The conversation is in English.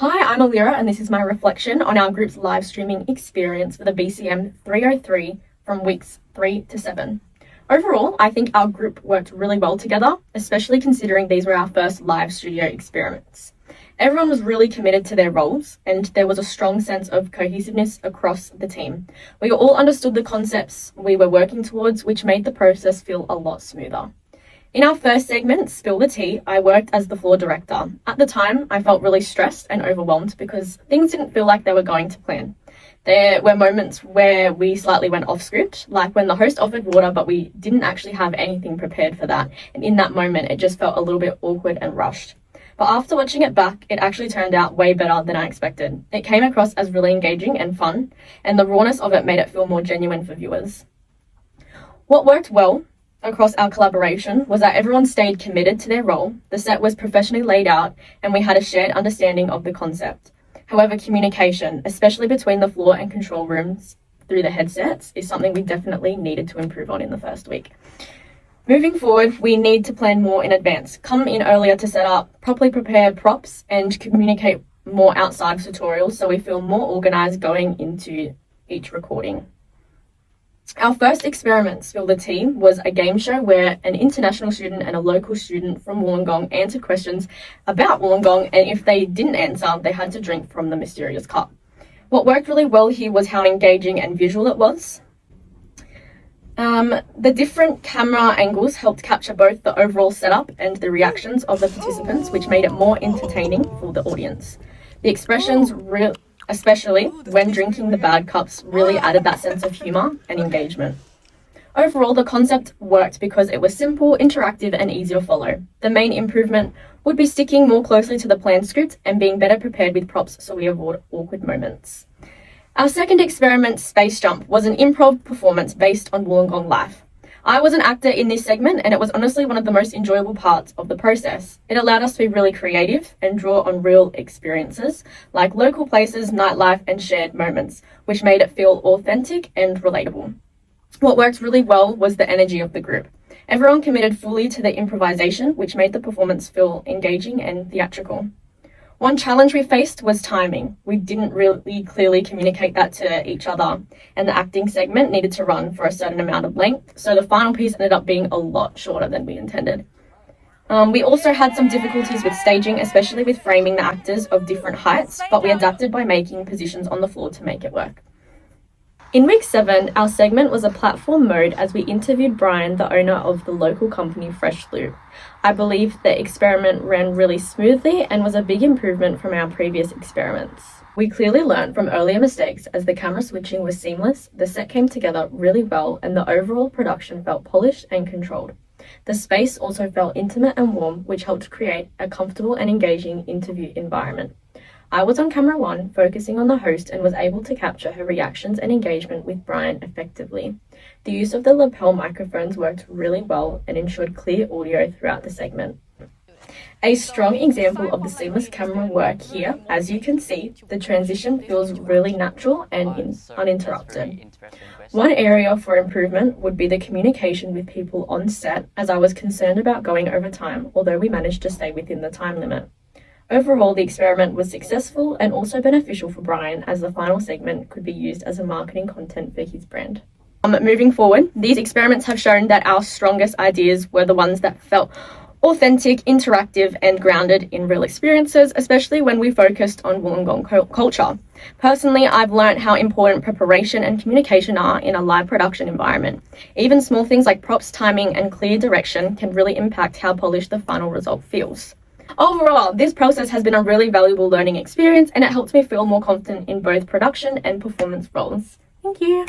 Hi, I'm Alira and this is my reflection on our group's live streaming experience for the BCM 303 from weeks 3 to 7. Overall, I think our group worked really well together, especially considering these were our first live studio experiments. Everyone was really committed to their roles and there was a strong sense of cohesiveness across the team. We all understood the concepts we were working towards, which made the process feel a lot smoother. In our first segment, Spill the Tea, I worked as the floor director. At the time, I felt really stressed and overwhelmed because things didn't feel like they were going to plan. There were moments where we slightly went off script, like when the host offered water, but we didn't actually have anything prepared for that. And in that moment, it just felt a little bit awkward and rushed. But after watching it back, it actually turned out way better than I expected. It came across as really engaging and fun, and the rawness of it made it feel more genuine for viewers. What worked well across our collaboration was that everyone stayed committed to their role, the set was professionally laid out, and we had a shared understanding of the concept. However, communication, especially between the floor and control rooms through the headsets, is something we definitely needed to improve on in the first week. Moving forward, we need to plan more in advance, come in earlier to set up, properly prepare props, and communicate more outside of tutorials so we feel more organised going into each recording. Our first experiment, Spill the Tea, was a game show where an international student and a local student from Wollongong answered questions about Wollongong, and if they didn't answer, they had to drink from the mysterious cup. What worked really well here was how engaging and visual it was. The different camera angles helped capture both the overall setup and the reactions of the participants, which made it more entertaining for the audience. The expressions especially when drinking the bad cups, really added that sense of humour and engagement. Overall, the concept worked because it was simple, interactive and easy to follow. The main improvement would be sticking more closely to the planned script and being better prepared with props so we avoid awkward moments. Our second experiment, Space Jump, was an improv performance based on Wollongong life. I was an actor in this segment and it was honestly one of the most enjoyable parts of the process. It allowed us to be really creative and draw on real experiences like local places, nightlife and shared moments, which made it feel authentic and relatable. What worked really well was the energy of the group. Everyone committed fully to the improvisation, which made the performance feel engaging and theatrical. One challenge we faced was timing. We didn't really clearly communicate that to each other, and the acting segment needed to run for a certain amount of length, so the final piece ended up being a lot shorter than we intended. We also had some difficulties with staging, especially with framing the actors of different heights, but we adapted by making positions on the floor to make it work. In week 7, our segment was a platform mode as we interviewed Brian, the owner of the local company Fresh Loop. I believe the experiment ran really smoothly and was a big improvement from our previous experiments. We clearly learned from earlier mistakes as the camera switching was seamless, the set came together really well and the overall production felt polished and controlled. The space also felt intimate and warm, which helped create a comfortable and engaging interview environment. I was on camera 1, focusing on the host and was able to capture her reactions and engagement with Brian effectively. The use of the lapel microphones worked really well and ensured clear audio throughout the segment. A strong example of the seamless camera work here, as you can see, the transition feels really natural and uninterrupted. One area for improvement would be the communication with people on set, as I was concerned about going over time, although we managed to stay within the time limit. Overall, the experiment was successful and also beneficial for Brian, as the final segment could be used as a marketing content for his brand. Moving forward, these experiments have shown that our strongest ideas were the ones that felt authentic, interactive and grounded in real experiences, especially when we focused on Wollongong culture. Personally, I've learned how important preparation and communication are in a live production environment. Even small things like props, timing and clear direction can really impact how polished the final result feels. Overall, this process has been a really valuable learning experience and it helps me feel more confident in both production and performance roles. Thank you.